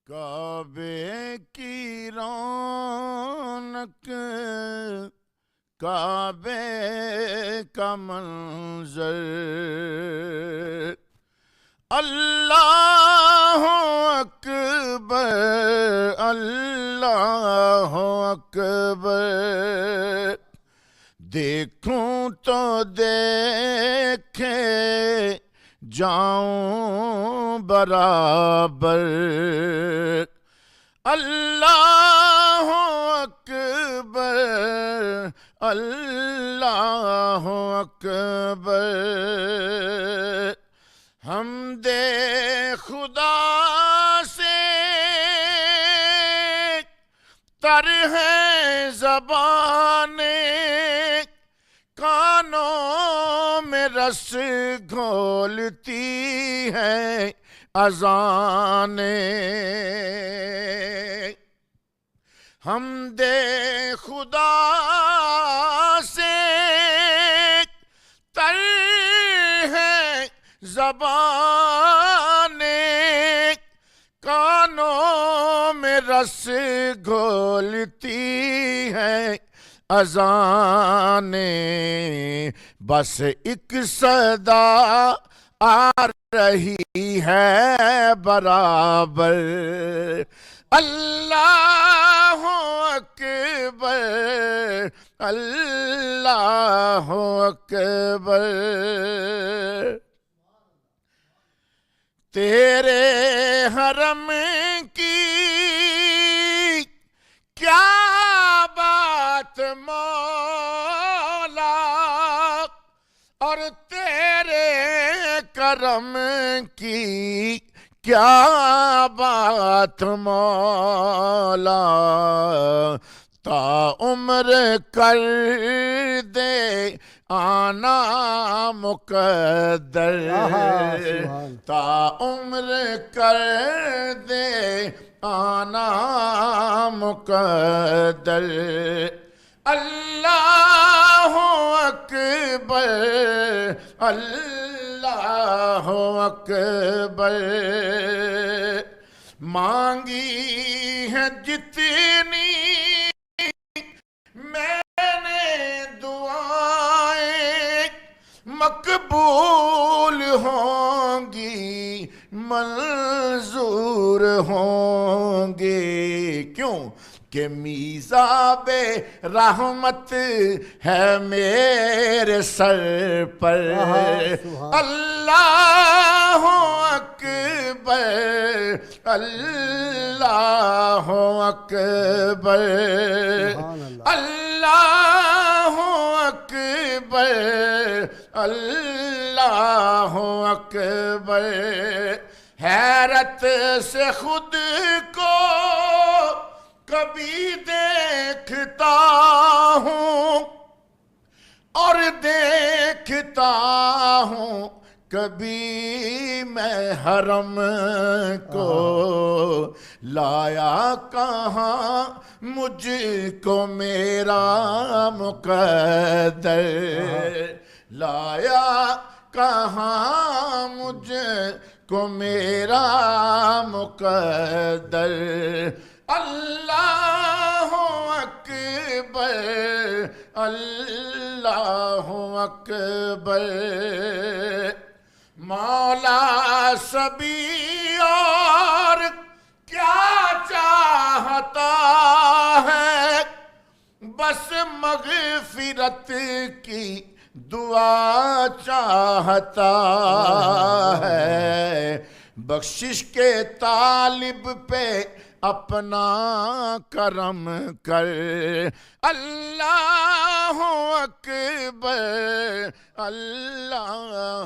کعبے کی رونق، کعبے کا منظر، اللہ اکبر اللہ اکبر، دیکھوں تو دیکھے جاؤں برابر، اللہ اکبر اللہ اکبر، حمد خدا سے تر ہے زبانیں، کانوں میں رس گھولتی ہے اذانیں، حمد خدا سے تر ہے زبانیں، کانوں میں رس گھولتی ہے اذانیں، بس ایک صدا آ رہی ہے برابر، اللہ اکبر اللہ اکبر، تیرے حرم کی کیا بات مولا، اور تیرے کرم کی کیا بات مولا، تا عمر کر دے آنا مقدر، تا عمر کر دے آنا مقدر، اللہ اکبر اللہ اکبر، مانگی ہے جتنی میں نے دعائیں، مقبول ہوں گی منظور ہوں گے، کیوں کہ میزاب رحمت ہے میرے سر پر، اللہ اکبر اللہ اکبر، اللہ اکبر اللہ اکبر، حیرت سے خود کو کبھی دیکھتا ہوں اور دیکھتا ہوں کبھی میں حرم کو، لایا کہاں مجھ کو میرا مقدر، لایا کہاں مجھ کو میرا مقدر، اللہ اکبر اللہ اکبر، مولا سبھی اور کیا چاہتا ہے، بس مغفرت کی دعا چاہتا ہے، بخشش کے طالب پہ اپنا کرم کر، اللہ اکبر اللہ